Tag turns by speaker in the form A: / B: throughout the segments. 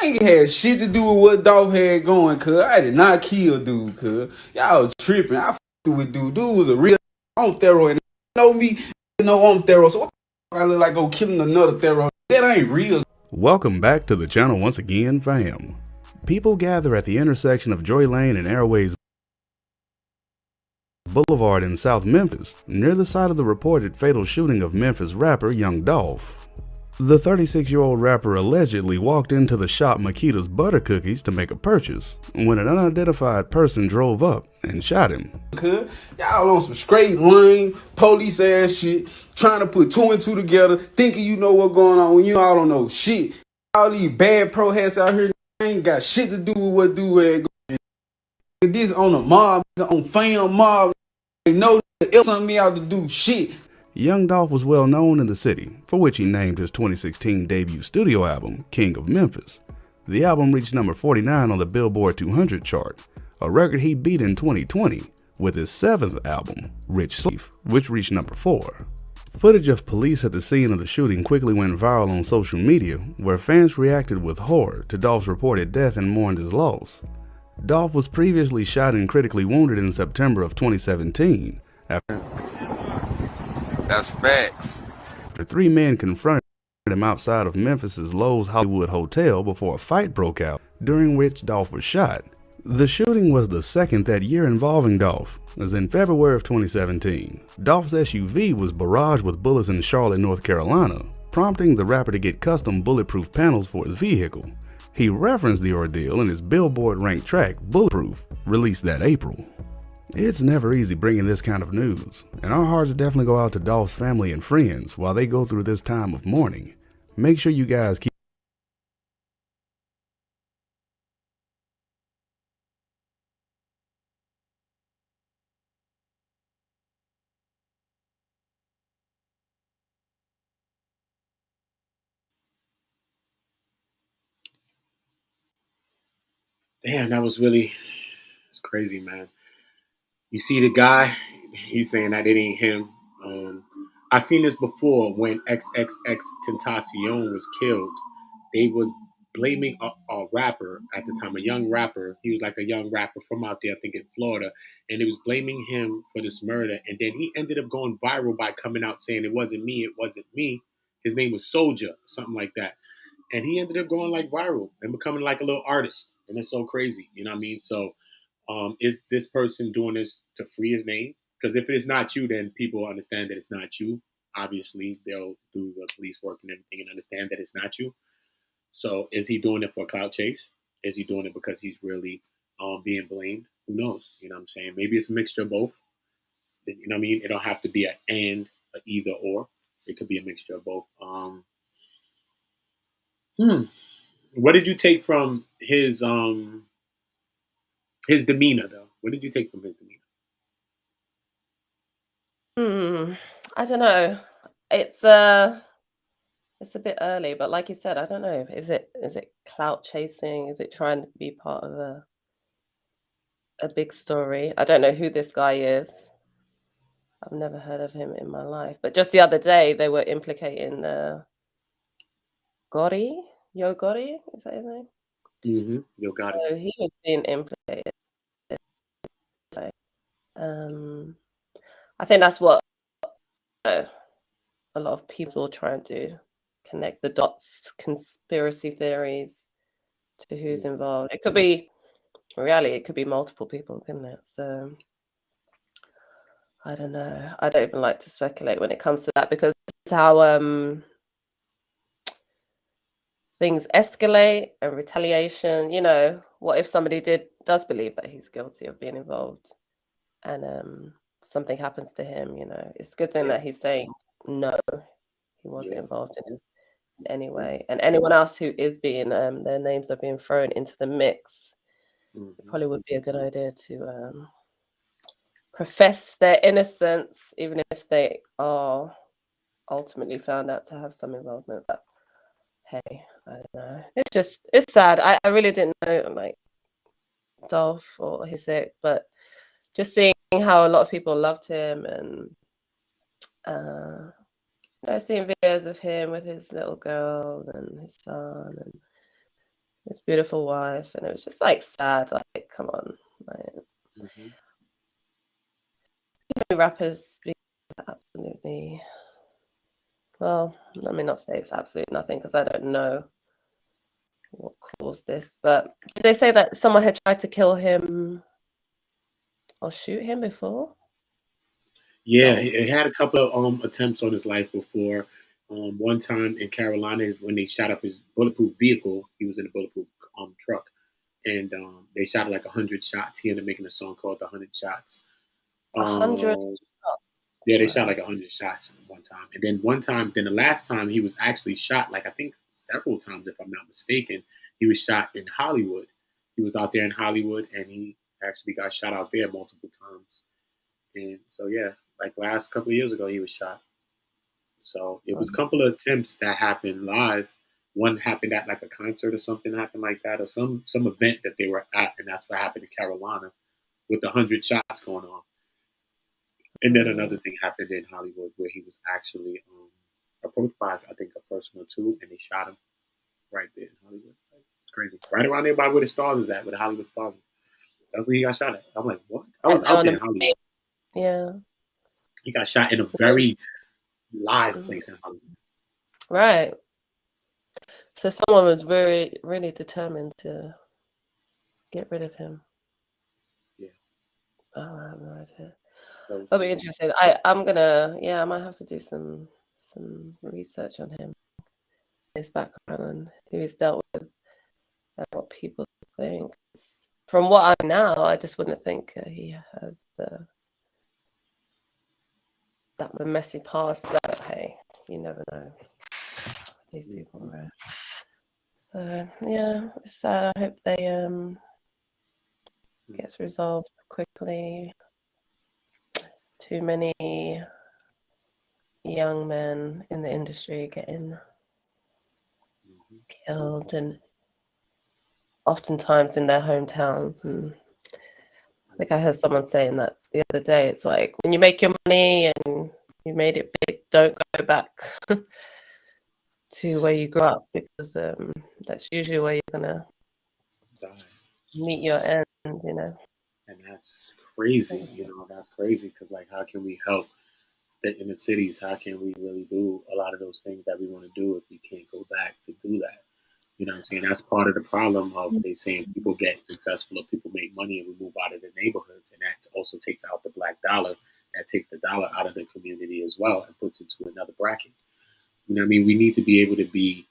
A: I ain't had shit to do with what Dolph had going, cuz. I did not kill dude, cuz. Y'all tripping. I fucked with dude. Dude was a real on Thero, and know me, know I'm Thero. So what the fuck I look like go killing another Thero? That ain't real.
B: Welcome back to the channel once again, fam. People gather at the intersection of Joy Lane and Airways Boulevard in South Memphis, near the site of the reported fatal shooting of Memphis rapper Young Dolph. The 36-year-old rapper allegedly walked into the shop Makita's Butter Cookies to make a purchase when an unidentified person drove up and shot him.
A: Cuz y'all on some straight lame police ass shit, trying to put two and two together, thinking you know what's going on when you all don't know shit. All these bad pro hats out here ain't got shit to do with what dude had going. This on a mob, on fam mob, they know else on me out to do shit.
B: Young Dolph was well known in the city, for which he named his 2016 debut studio album, King of Memphis. The album reached number 49 on the Billboard 200 chart, a record he beat in 2020 with his seventh album, Rich Sleeve, which reached number 4. Footage of police at the scene of the shooting quickly went viral on social media, where fans reacted with horror to Dolph's reported death and mourned his loss. Dolph was previously shot and critically wounded in September of 2017
C: That's facts.
B: after 3 men confronted him outside of Memphis's Lowe's Hollywood Hotel before a fight broke out, during which Dolph was shot. The shooting was the second that year involving Dolph, as in February of 2017, Dolph's SUV was barraged with bullets in Charlotte, North Carolina, prompting the rapper to get custom bulletproof panels for his vehicle. He referenced the ordeal in his Billboard-ranked track, Bulletproof, released that April. It's never easy bringing this kind of news, and our hearts definitely go out to Dolph's family and friends while they go through this time of mourning. Make sure you guys keep
D: Damn, that was really, it's crazy, man. You see the guy, he's saying that it ain't him. I seen this before when XXX Tentacion was killed. They was blaming a rapper at the time, a young rapper. He was like a young rapper from out there, I think in Florida, and they was blaming him for this murder. And then he ended up going viral by coming out saying it wasn't me, it wasn't me. His name was Soldier, something like that. And he ended up going like viral and becoming like a little artist. And it's so crazy, you know what I mean? So is this person doing this to free his name? Because if it's not you, then people understand that it's not you. Obviously, they'll do the police work and everything and understand that it's not you. So is he doing it for a clout chase? Is he doing it because he's really being blamed? Who knows? You know what I'm saying? Maybe it's a mixture of both. You know what I mean? It don't have to be an and, a either or. It could be a mixture of both. What did you take from his demeanor though? What did you take from his demeanor?
E: I don't know. It's a bit early, but like you said, I don't know. Is it clout chasing? Is it trying to be part of a big story? I don't know who this guy is. I've never heard of him in my life. But just the other day, they were implicating Yo Gotti, is that his name?
D: You got it.
E: So he was being implicated. I think that's what a lot of people will try and do, connect the dots, conspiracy theories to who's involved. It could be, in reality, it could be multiple people, couldn't it? So I don't know. I don't even like to speculate when it comes to that, because it's how things escalate and retaliation. You know, what if somebody does believe that he's guilty of being involved and something happens to him? You know, it's a good thing that he's saying no, he wasn't involved in any way. And anyone else who is being their names are being thrown into the mix, it probably would be a good idea to profess their innocence, even if they are ultimately found out to have some involvement. But hey, I don't know. It's sad. I really didn't know like Dolph or his sick, but just seeing how a lot of people loved him, and seeing videos of him with his little girl and his son, and his beautiful wife, and it was just like sad. Like, come on, like, rappers absolutely. Well, let me not say it's absolutely nothing because I don't know what caused this. But did they say that someone had tried to kill him or shoot him before?
D: Yeah,
E: Dolph.
D: he had a couple of attempts on his life before. One time in Carolina, when they shot up his bulletproof vehicle, he was in a bulletproof truck, and they shot like 100 shots. He ended up making a song called "The 100 Shots."
E: 100
D: Um,
E: shots.
D: yeah, they shot
E: Wow.
D: like 100 shots one time, and then one time, then the last time he was actually shot, like I think several times, if I'm not mistaken. He was shot in Hollywood. He was out there in Hollywood, and he actually got shot out there multiple times. And so yeah, like last couple of years ago, he was shot. So it was a couple of attempts that happened live. One happened at like a concert or something happened like that, or some event that they were at, and that's what happened in Carolina with the 100 shots going on. And then another thing happened in Hollywood where he was actually approached by I think a person or two, and they shot him right there in Hollywood. Like, it's crazy. Right around there by where the stars is at, where the Hollywood stars is. That's where he got shot at. I'm like, what? I was
E: And
D: out
E: now
D: there in Hollywood.
E: yeah.
D: He got shot in a very live place in Hollywood.
E: Right. So someone was very, really determined to get rid of him.
D: Yeah.
E: Oh, I have no idea.
D: So
E: That'll be interesting. I'm gonna, I might have to do some research on him, his background, and who he's dealt with, and what people think. From what I know, I just wouldn't think he has that messy past. But hey, you never know. These people are. So yeah, it's sad. I hope they gets resolved quickly. It's too many young men in the industry getting killed, and oftentimes in their hometowns. And I think I heard someone saying that the other day. It's like when you make your money and you made it big, don't go back to where you grew up, because that's usually where you're gonna
D: die.
E: meet your end. You know.
D: And that's crazy. That's crazy because, like, how can we help the inner cities? How can we really do a lot of those things that we want to do if we can't go back to do that? You know what I'm saying? That's part of the problem of they saying people get successful or people make money and we move out of the neighborhoods. And that also takes out the black dollar. That takes the dollar out of the community as well and puts it to another bracket. You know what I mean? We need to be able to be,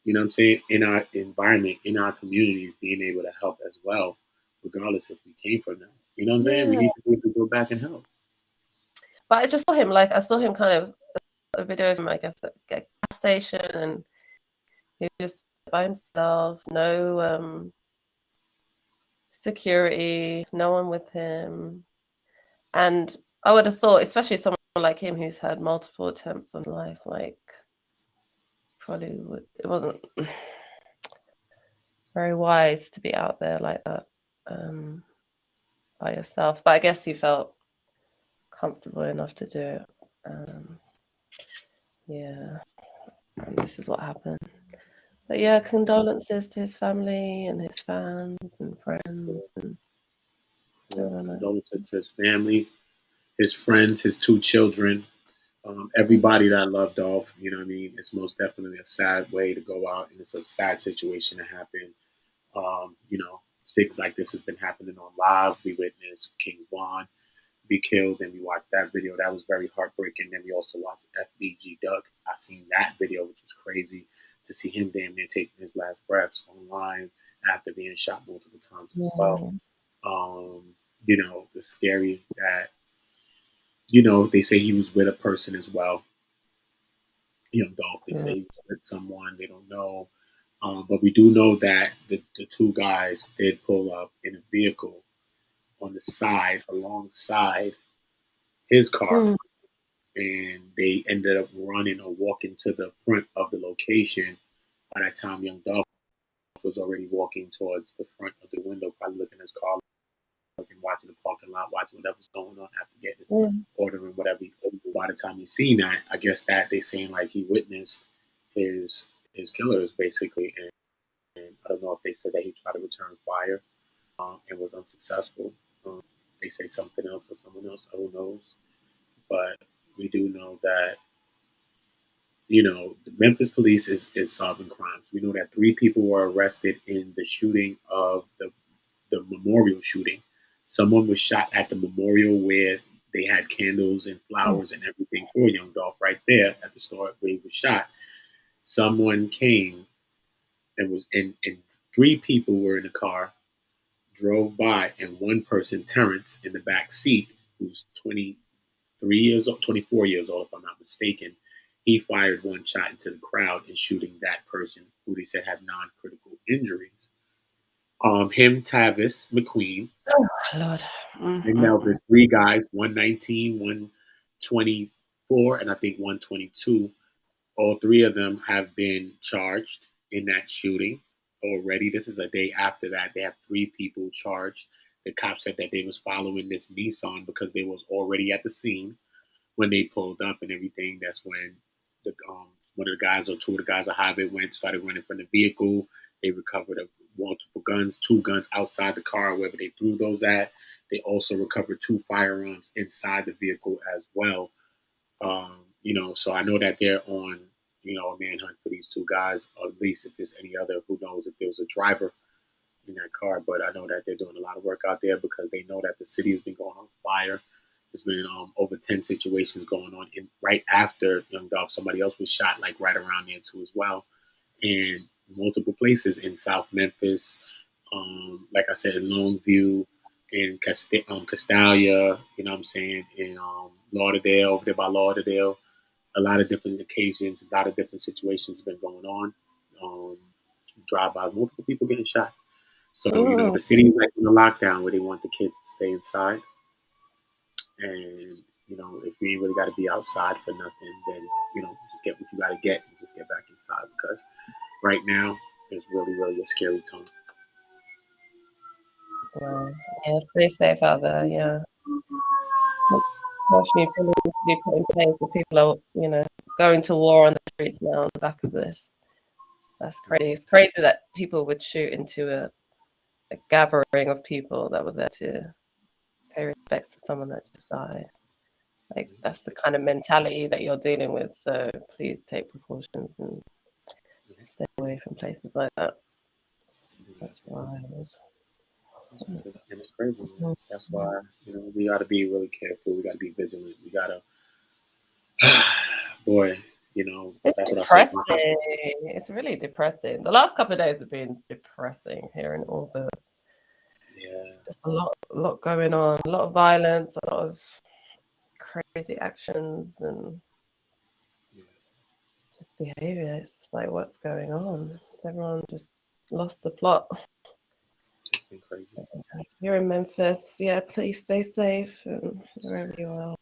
D: you know what I'm saying, in our environment, in our communities, being able to help as well, regardless if we came from them. You know what I'm saying? We
E: Yeah,
D: need to be able to go back and help.
E: but I just saw him. Like I saw him kind of a video of him, I guess, at a gas station, and he was just by himself. No security, no one with him. And I would have thought, especially someone like him who's had multiple attempts on life, like probably would. It wasn't very wise to be out there like that by yourself. But I guess he felt comfortable enough to do it. Yeah, and this is what happened. But yeah, condolences to his family and his fans and friends and everyone else.
D: Condolences to his family, his friends, his two children, everybody that loved Dolph. You know what I mean? It's most definitely a sad way to go out, and it's a sad situation to happen. Things like this has been happening on live. We witnessed King Von be killed, and we watched that video. That was very heartbreaking. Then we also watched FBG Duck. I seen that video, which was crazy to see him damn near taking his last breaths online after being shot multiple times as well. It's scary that, they say he was with a person as well. Young Dolph, they say he was with someone, they don't know. But we do know that the two guys did pull up in a vehicle on the side alongside his car, and they ended up running or walking to the front of the location. By that time, young Dolph was already walking towards the front of the window, probably looking at his car, looking, watching the parking lot, watching whatever's going on after getting his order and whatever. By the time he's seen that, I guess that they saying like he witnessed his killers basically, and I don't know if they said that he tried to return fire and was unsuccessful. They say something else or someone else, who knows? But we do know that, the Memphis police is solving crimes. We know that 3 people were arrested in the shooting of the memorial shooting. Someone was shot at the memorial where they had candles and flowers and everything for young Dolph right there at the store where he was shot. Someone came and 3 people were in the car, drove by, and one person, Terrence, in the back seat, who's 23 years old, 24 years old, if I'm not mistaken, he fired one shot into the crowd and shooting that person who they said had non-critical injuries. Him, Tavis McQueen,
E: Oh, Lord.
D: and Melvis, 3 guys, 119, 124, and I think 122. All 3 of them have been charged in that shooting already. This is a day after that. They have 3 people charged. The cops said that they was following this Nissan because they was already at the scene when they pulled up and everything. That's when the one of the guys or 2 of the guys of Hobbit started running from the vehicle. They recovered multiple guns, 2 guns outside the car, wherever they threw those at. They also recovered 2 firearms inside the vehicle as well. So I know that they're on, a manhunt for these 2 guys, or at least if there's any other, who knows if there was a driver in that car. But I know that they're doing a lot of work out there because they know that the city has been going on fire. There's been over 10 situations going on. And right after Young Dolph, somebody else was shot, like right around there too as well. And multiple places in South Memphis, like I said, in Longview, in Castalia, you know what I'm saying, in Lauderdale, over there by Lauderdale. A lot of different occasions, a lot of different situations been going on. Drive-bys, multiple people getting shot. So, the city is like in a lockdown where they want the kids to stay inside. And, if you ain't really got to be outside for nothing, then, just get what you got to get and just get back inside because right now it's really, really a scary time.
E: Wow. Yeah, stay safe out there. Yeah. Gosh, we probably need to be put in place if people are, going to war on the streets now on the back of this. That's crazy. It's crazy that people would shoot into a gathering of people that were there to pay respects to someone that just died. Like, that's the kind of mentality that you're dealing with. So please take precautions and stay away from places like that. That's wild.
D: And it's crazy, man. That's why, we got to be really careful. We got to be vigilant. We got to, boy,
E: It's
D: that's what I say.
E: depressing. It's really depressing. The last couple of days have been depressing, hearing all the just a lot going on, a lot of violence, a lot of crazy actions, and just behavior. It's just like, what's going on? Has everyone just lost the plot?
D: It's been crazy.
E: If you're in Memphis, yeah, please stay safe and wherever you are.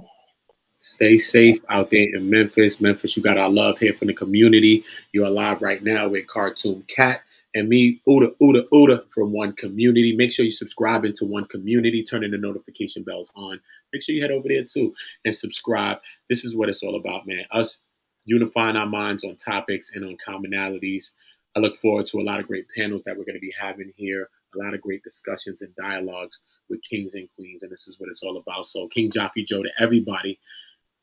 D: Stay safe out there in Memphis. Memphis, you got our love here from the community. You're live right now with Cartoon Cat and me, Uda from One Community. Make sure you subscribe into One Community, turning the notification bells on. Make sure you head over there too and subscribe. This is what it's all about, man. Us unifying our minds on topics and on commonalities. I look forward to a lot of great panels that we're going to be having here, a lot of great discussions and dialogues with kings and queens, and this is what it's all about. So King Jaffe Joe to everybody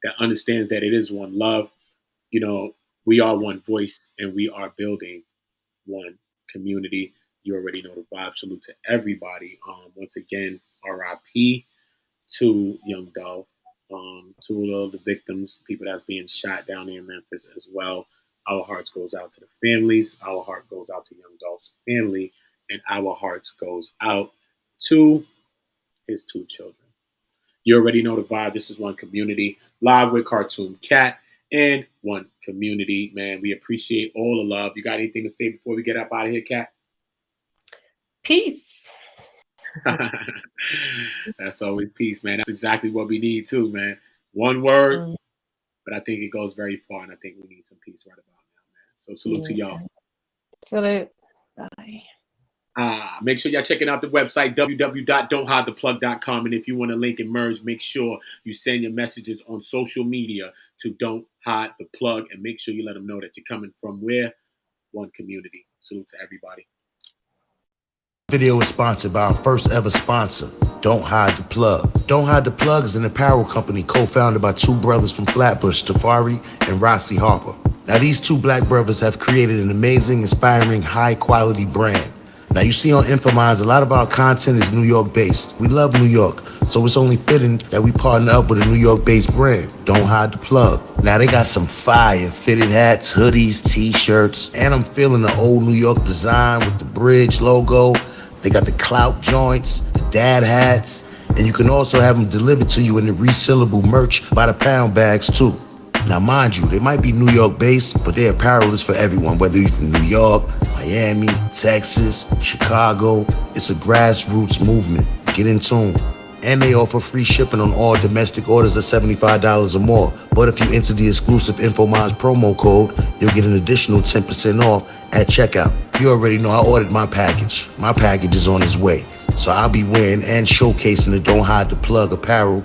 D: that understands that it is one love. We are one voice and we are building one community. You already know the vibe. Salute to everybody. Once again, RIP to Young Dolph, to all the victims, people that's being shot down there in Memphis as well. Our hearts goes out to the families. Our heart goes out to Young Dolph's family, and our hearts goes out to his 2 children. You already know the vibe. This is One Community, live with Cartoon Cat and One Community. Man, we appreciate all the love. You got anything to say before we get up out of here, Cat?
E: Peace.
D: That's always peace, man. That's exactly what we need too, man. One word, but I think it goes very far, and I think we need some peace right about now, man. So salute to y'all.
E: Salute. Bye.
D: Make sure y'all checking out the website, www.don'thidetheplug.com. And if you want to link and merge, make sure you send your messages on social media to Don't Hide the Plug. And make sure you let them know that you're coming from where? One Community. Salute to everybody.
C: Video is sponsored by our first ever sponsor, Don't Hide the Plug. Don't Hide the Plug is an apparel company co-founded by two brothers from Flatbush, Tafari and Rossi Harper. Now these two black brothers have created an amazing, inspiring, high-quality brand. Now you see on Infominds, a lot of our content is New York based. We love New York, so it's only fitting that we partner up with a New York based brand, Don't Hide the Plug. Now they got some fire fitted hats, hoodies, t-shirts, and I'm feeling the old New York design with the bridge logo. They got the clout joints, the dad hats, and you can also have them delivered to you in the resealable merch by the pound bags too. Now mind you, they might be New York based, but their apparel is for everyone, whether you're from New York, Miami, Texas, Chicago. It's a grassroots movement. Get in tune. And they offer free shipping on all domestic orders of $75 or more. But if you enter the exclusive Infominds promo code, you'll get an additional 10% off at checkout. You already know I ordered my package. My package is on its way. So I'll be wearing and showcasing the Don't Hide the Plug apparel